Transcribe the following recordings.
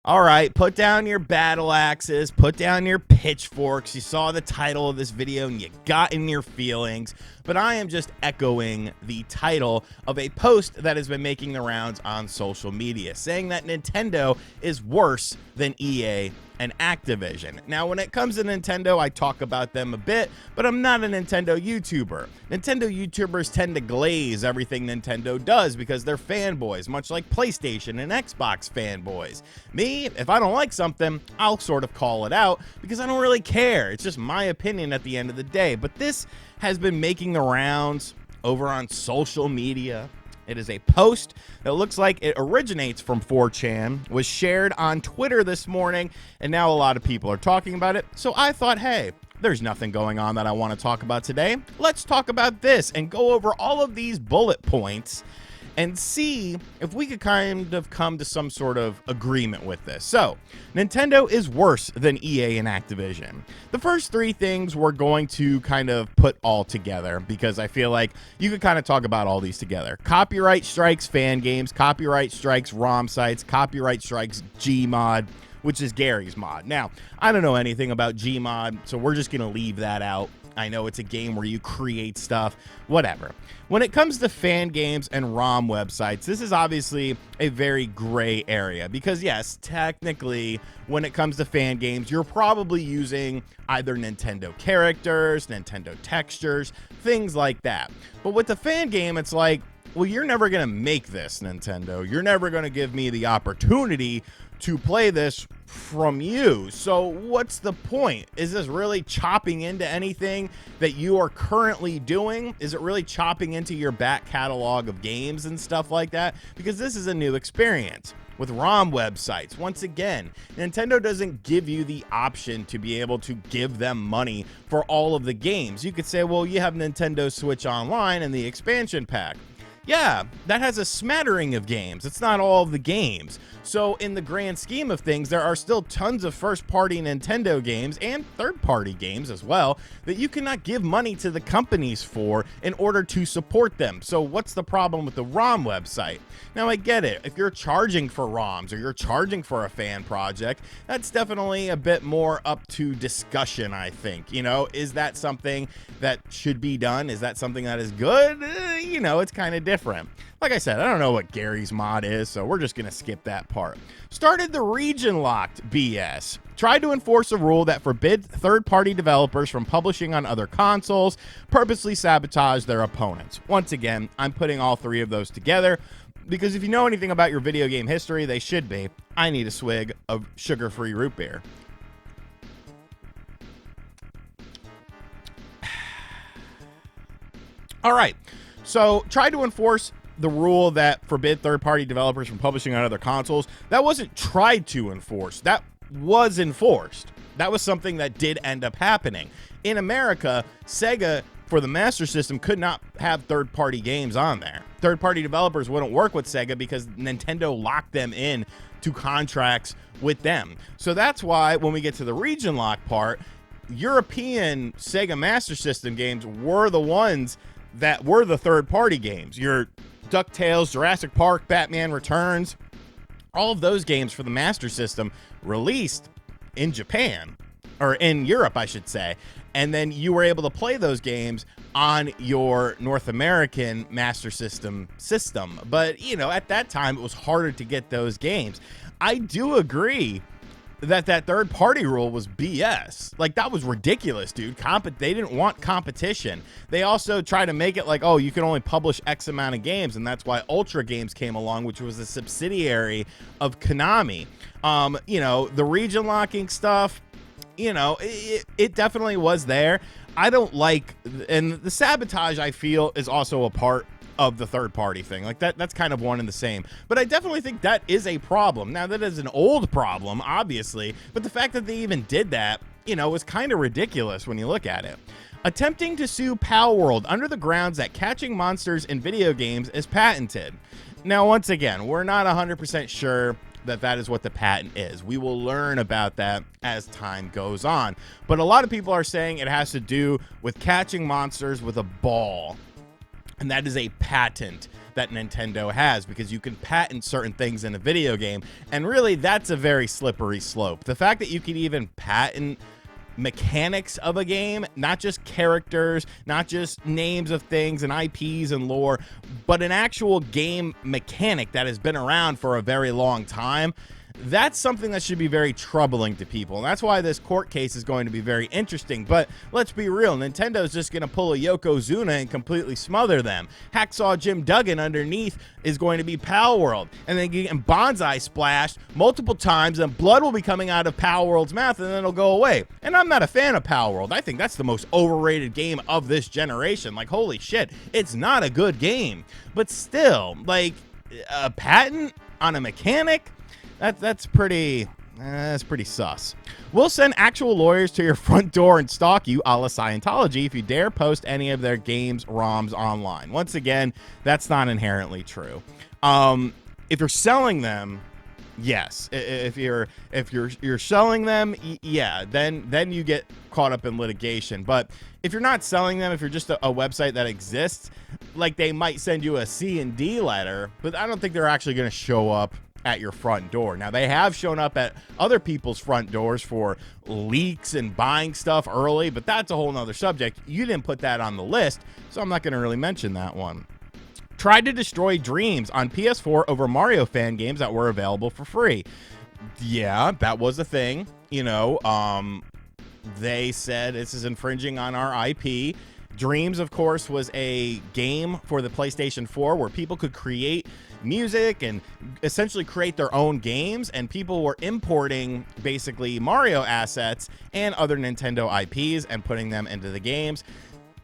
All right, put down your battle axes, put down your pitchforks. You saw the title of this video and you got in your feelings, but I am just echoing the title of a post that has been making the rounds on social media, saying that Nintendo is worse than EA and Activision. Now, when it comes to Nintendo, I talk about them a bit, but I'm not a Nintendo YouTuber. Nintendo YouTubers tend to glaze everything Nintendo does because they're fanboys, much like PlayStation and Xbox fanboys. Me, if I don't like something, I'll sort of call it out because I don't really care. It's just my opinion at the end of the day. But this has been making the rounds over on social media. It is a post that looks like it originates from 4chan, was shared on Twitter this morning, and now a lot of people are talking about it. So I thought, hey, there's nothing going on that I want to talk about today. Let's talk about this and go over all of these bullet points and see if we could kind of come to some sort of agreement with this. So, Nintendo is worse than EA and Activision. The first three things we're going to kind of put all together because I feel like you could kind of talk about all these together. Copyright strikes fan games, copyright strikes ROM sites, copyright strikes Gmod, which is Gary's mod. Now, I don't know anything about Gmod, so we're just gonna leave that out. I know it's a game where you create stuff, whatever. When it comes to fan games and ROM websites, this is obviously a very gray area because yes, technically, when it comes to fan games, you're probably using either Nintendo characters, Nintendo textures, things like that. But with the fan game, it's like, well, you're never gonna make this, Nintendo. You're never gonna give me the opportunity to play this from you. So what's the point? Is this really chopping into anything that you are currently doing? Is it really chopping into your back catalog of games and stuff like that? Because this is a new experience. With ROM websites, once again, Nintendo doesn't give you the option to be able to give them money for all of the games. You could say, well, you have Nintendo Switch Online and the expansion pack. Yeah, that has a smattering of games. It's not all of the games. So in the grand scheme of things, there are still tons of first-party Nintendo games and third-party games as well that you cannot give money to the companies for in order to support them. So what's the problem with the ROM website? Now, I get it. If you're charging for ROMs or you're charging for a fan project, that's definitely a bit more up to discussion, I think. You know, is that something that should be done? Is that something that is good? You know, it's kind of different. Like I said, I don't know what Gary's mod is, so we're just going to skip that part. Started the region-locked BS. Tried to enforce a rule that forbid third-party developers from publishing on other consoles, purposely sabotage their opponents. Once again, I'm putting all three of those together because if you know anything about your video game history, they should be. I need a swig of sugar-free root beer. All right, so try to enforce the rule that forbid third-party developers from publishing on other consoles. That wasn't tried to enforce. That was enforced. That was something that did end up happening. In America, Sega, for the Master System, could not have third-party games on there. Third-party developers wouldn't work with Sega because Nintendo locked them in to contracts with them. So that's why when we get to the region lock part, European Sega Master System games were the ones that were the third-party games. Your DuckTales, Jurassic Park, Batman Returns, all of those games for the Master System released in Japan, or in Europe, I should say, and then you were able to play those games on your North American Master System. But, you know, at that time, it was harder to get those games. I do agree that third-party rule was BS. Like, that was ridiculous, dude. They didn't want competition. They also tried to make it like, oh, you can only publish X amount of games, and that's why Ultra Games came along, which was a subsidiary of Konami. You know, the region locking stuff, you know, it definitely was there. I don't like, and the sabotage, I feel, is also a part of the third party thing. Like that's kind of one and the same, but I definitely think that is a problem. Now, that is an old problem, obviously, but the fact that they even did that, you know, was kind of ridiculous when you look at it. Attempting to sue Palworld under the grounds that catching monsters in video games is patented. Now, once again, we're not 100% sure that is what the patent is. We will learn about that as time goes on, but a lot of people are saying it has to do with catching monsters with a ball. And that is a patent that Nintendo has, because you can patent certain things in a video game. And really, that's a very slippery slope. The fact that you can even patent mechanics of a game, not just characters, not just names of things and IPs and lore, but an actual game mechanic that has been around for a very long time, that's something that should be very troubling to people. And that's why this court case is going to be very interesting. But let's be real, Nintendo's just going to pull a Yokozuna and completely smother them. Hacksaw Jim Duggan underneath is going to be Pal World, and then getting Bonsai splashed multiple times, and blood will be coming out of Pal World's mouth, and then it'll go away. And I'm not a fan of Pal World. I think that's the most overrated game of this generation. Like, holy shit, it's not a good game. But still, like, a patent on a mechanic? That's pretty sus. We'll send actual lawyers to your front door and stalk you, a la Scientology, if you dare post any of their games ROMs online. Once again, that's not inherently true. If you're selling them, yes. If you're selling them, yeah, then you get caught up in litigation. But if you're not selling them, if you're just a website that exists, like, they might send you a C&D letter, but I don't think they're actually going to show up at your front door. Now, they have shown up at other people's front doors for leaks and buying stuff early, but that's a whole nother subject. You didn't put that on the list, so I'm not going to really mention that one. Tried to destroy dreams on PS4 over Mario fan games that were available for free. Yeah, that was a thing. You know, they said this is infringing on our IP. Dreams, of course, was a game for the PlayStation 4 where people could create music and essentially create their own games, and people were importing basically Mario assets and other Nintendo IPs and putting them into the games.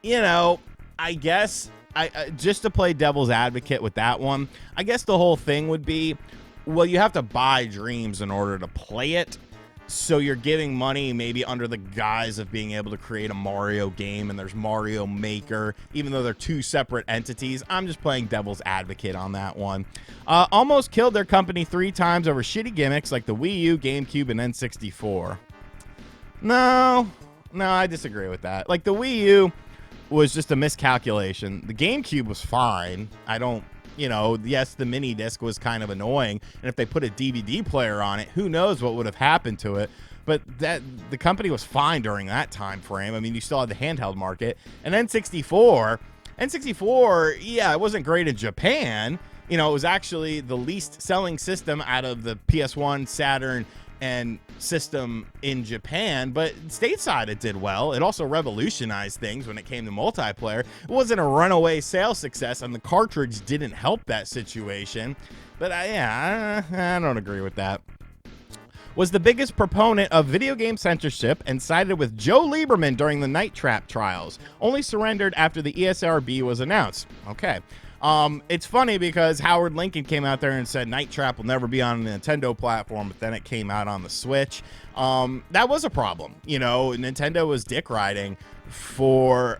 You know, I guess I just to play devil's advocate with that one, I guess the whole thing would be, well, you have to buy Dreams in order to play it. So you're giving money maybe under the guise of being able to create a Mario game, and there's Mario Maker, even though they're two separate entities. I'm just playing devil's advocate on that one. Almost killed their company 3 times over shitty gimmicks like the Wii U, GameCube, and N64. No, I disagree with that. Like, the Wii U was just a miscalculation. The GameCube was fine. You know, yes, the mini disc was kind of annoying, and if they put a DVD player on it, who knows what would have happened to it. But the company was fine during that time frame. I mean, you still had the handheld market. And N64, yeah, it wasn't great in Japan. You know, it was actually the least selling system out of the PS1, Saturn, and system in Japan, but stateside it did well. It also revolutionized things when it came to multiplayer. It wasn't a runaway sales success, and the cartridge didn't help that situation. But I don't agree with that. Was the biggest proponent of video game censorship and sided with Joe Lieberman during the Night Trap trials. Only surrendered after the ESRB was announced. Okay. It's funny because Howard Lincoln came out there and said Night Trap will never be on the Nintendo platform, but then it came out on the Switch. That was a problem. You know, Nintendo was dick riding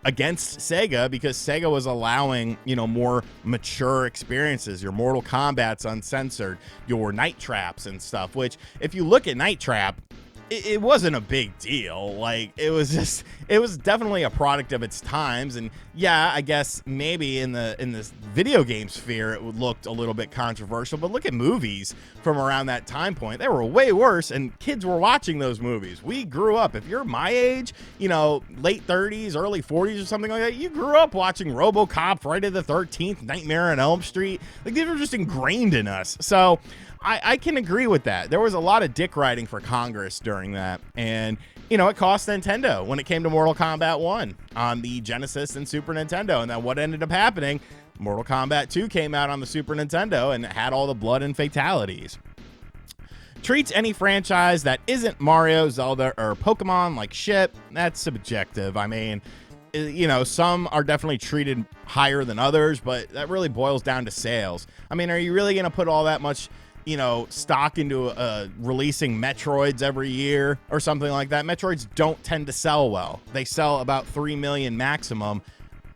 against Sega because Sega was allowing, you know, more mature experiences, your Mortal Kombat's uncensored, your Night Traps and stuff, which if you look at Night Trap, it wasn't a big deal. Like, it was definitely a product of its times. And yeah, I guess maybe in this video game sphere, it looked a little bit controversial, but look at movies from around that time point. They were way worse, and kids were watching those movies. We grew up. If you're my age, you know, late 30s, early 40s or something like that, you grew up watching RoboCop, Friday the 13th, Nightmare on Elm Street. Like, these were just ingrained in us. So I can agree with that. There was a lot of dick riding for Congress during that. And, you know, it cost Nintendo when it came to Mortal Kombat 1 on the Genesis and Super Nintendo. And then what ended up happening, Mortal Kombat 2 came out on the Super Nintendo and it had all the blood and fatalities. Treats any franchise that isn't Mario, Zelda, or Pokemon like shit. That's subjective. I mean, you know, some are definitely treated higher than others, but that really boils down to sales. I mean, are you really going to put all that much, you know, stock into releasing Metroids every year or something like that? Metroids don't tend to sell well. They sell about 3 million maximum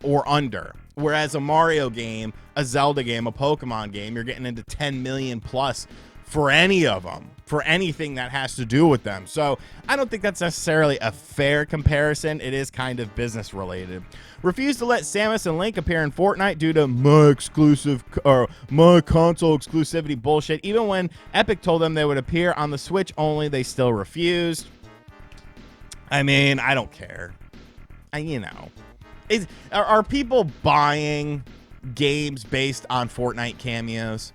or under. Whereas a Mario game, a Zelda game, a Pokemon game, you're getting into 10 million plus for any of them, for anything that has to do with them. So I don't think that's necessarily a fair comparison. It is kind of business related. Refused to let Samus and Link appear in Fortnite due to my console exclusivity bullshit. Even when Epic told them they would appear on the Switch only, they still refused. I mean, I don't care. Are people buying games based on Fortnite cameos?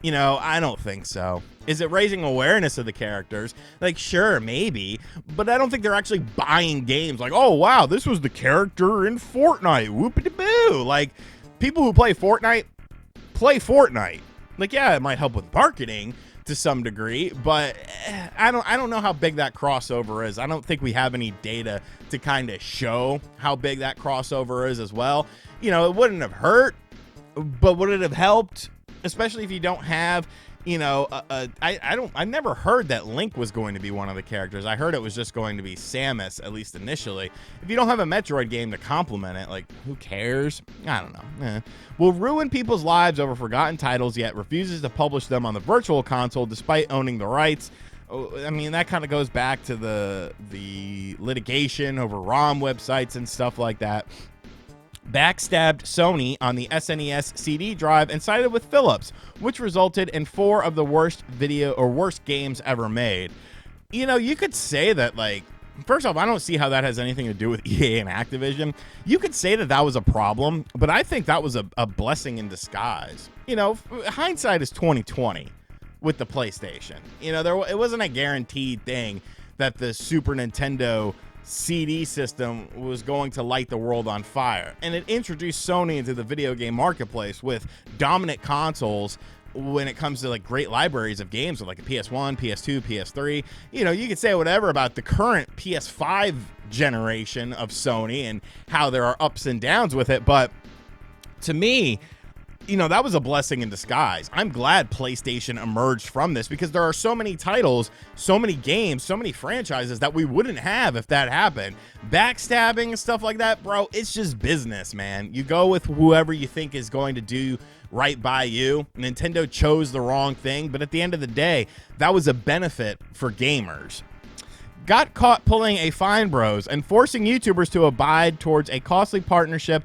I don't think so. Is it raising awareness of the characters? Like, sure, maybe, but I don't think they're actually buying games like, oh, wow, this was the character in Fortnite. Whoopity-boo. Like, people who play Fortnite. Like, yeah, it might help with marketing to some degree, but I don't know how big that crossover is. I don't think we have any data to kind of show how big that crossover is as well. It wouldn't have hurt, but would it have helped? Especially if you don't have, I never heard that Link was going to be one of the characters. I heard it was just going to be Samus, at least initially. If you don't have a Metroid game to complement it, like, who cares? I don't know. Will ruin people's lives over forgotten titles, yet refuses to publish them on the virtual console despite owning the rights. I mean, that kind of goes back to the litigation over ROM websites and stuff like that. Backstabbed Sony on the SNES CD drive and sided with Philips, which resulted in 4 of the worst games ever made. You could say that, like, first off, I don't see how that has anything to do with EA and Activision. You could say that was a problem, but I think that was a blessing in disguise. Hindsight is 2020 with the PlayStation. It wasn't a guaranteed thing that the Super Nintendo CD system was going to light the world on fire, and it introduced Sony into the video game marketplace with dominant consoles when it comes to like great libraries of games with like a PS1, PS2, PS3. You could say whatever about the current PS5 generation of Sony and how there are ups and downs with it, but to me, that was a blessing in disguise. I'm glad PlayStation emerged from this because there are so many titles, so many games, so many franchises that we wouldn't have if that happened. Backstabbing and stuff like that, bro, it's just business, man. You go with whoever you think is going to do right by you. Nintendo chose the wrong thing, but at the end of the day, that was a benefit for gamers. Got caught pulling a fine bros and forcing YouTubers to abide towards a costly partnership.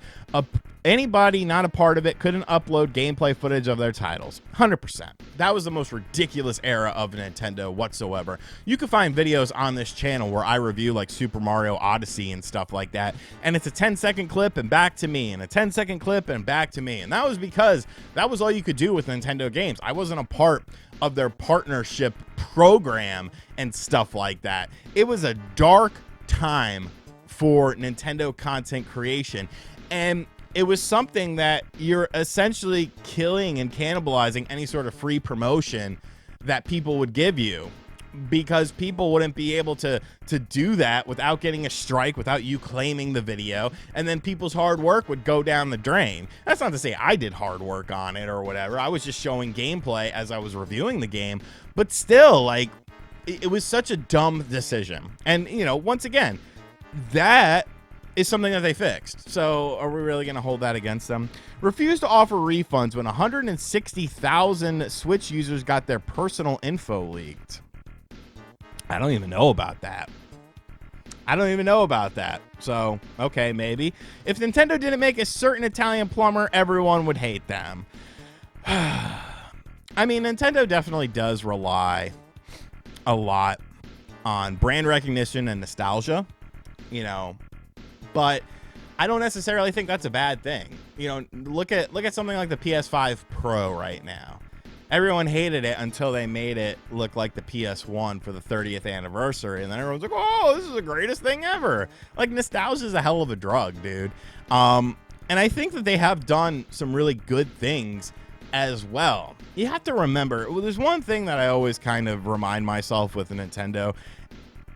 Anybody not a part of it couldn't upload gameplay footage of their titles. 100%. That was the most ridiculous era of Nintendo whatsoever. You can find videos on this channel where I review like Super Mario Odyssey and stuff like that, and it's a 10-second clip and back to me, and a 10-second clip and back to me. And that was because that was all you could do with Nintendo games. I wasn't a part of their partnership program and stuff like that. It was a dark time for Nintendo content creation, and it was something that you're essentially killing and cannibalizing any sort of free promotion that people would give you, because people wouldn't be able to do that without getting a strike, without you claiming the video, and then people's hard work would go down the drain. That's not to say I did hard work on it or whatever. I was just showing gameplay as I was reviewing the game, but still, like, it was such a dumb decision. And, once again, that is something that they fixed. So are we really going to hold that against them? Refused to offer refunds when 160,000 Switch users got their personal info leaked. I don't even know about that. So, okay, maybe. If Nintendo didn't make a certain Italian plumber, everyone would hate them. I mean, Nintendo definitely does rely a lot on brand recognition and nostalgia, but I don't necessarily think that's a bad thing. Look at something like the PS5 Pro right now. Everyone hated it until they made it look like the PS1 for the 30th anniversary, and then everyone's like, "Oh, this is the greatest thing ever!" Like, nostalgia is a hell of a drug, dude. And I think that they have done some really good things as well. You have to remember, there's one thing that I always kind of remind myself with Nintendo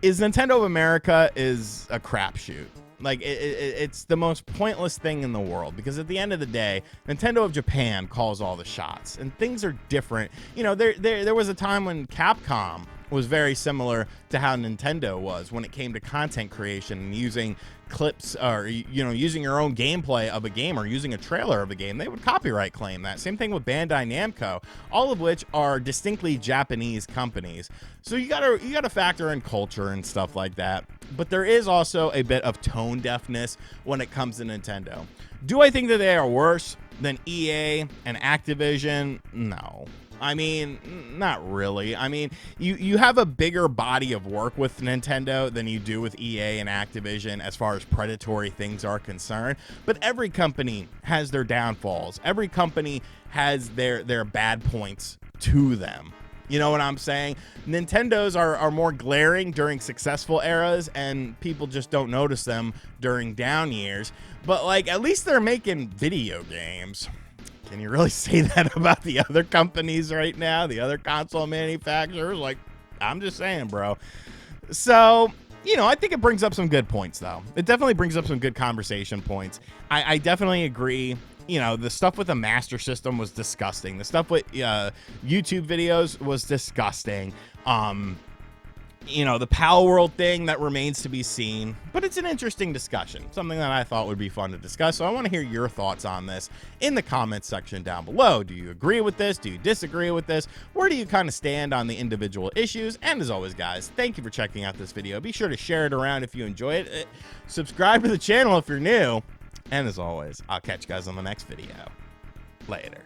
is Nintendo of America is a crapshoot. Like, it's the most pointless thing in the world, because at the end of the day, Nintendo of Japan calls all the shots, and things are different. There was a time when Capcom was very similar to how Nintendo was when it came to content creation and using clips, or using your own gameplay of a game or using a trailer of a game. They would copyright claim that. Same thing with Bandai Namco, all of which are distinctly Japanese companies. So you gotta factor in culture and stuff like that. But there is also a bit of tone deafness when it comes to Nintendo. Do I think that they are worse than EA and Activision? No. I mean, not really. I mean, you have a bigger body of work with Nintendo than you do with EA and Activision as far as predatory things are concerned. But every company has their downfalls. Every company has their bad points to them. You know what I'm saying? Nintendo's are more glaring during successful eras, and people just don't notice them during down years. But, like, at least they're making video games. Can you really say that about the other companies right now? The other console manufacturers? Like, I'm just saying, bro. So, I think it brings up some good points, though. It definitely brings up some good conversation points. I definitely agree. The stuff with the Master System was disgusting. The stuff with YouTube videos was disgusting. The Pal World thing, that remains to be seen, but it's an interesting discussion, something that I thought would be fun to discuss. So I want to hear your thoughts on this in the comments section down below. Do you agree with this? Do you disagree with this? Where do you kind of stand on the individual issues? And as always, guys, thank you for checking out this video. Be sure to share it around if you enjoy it. Subscribe to the channel if you're new. And as always, I'll catch you guys on the next video. Later.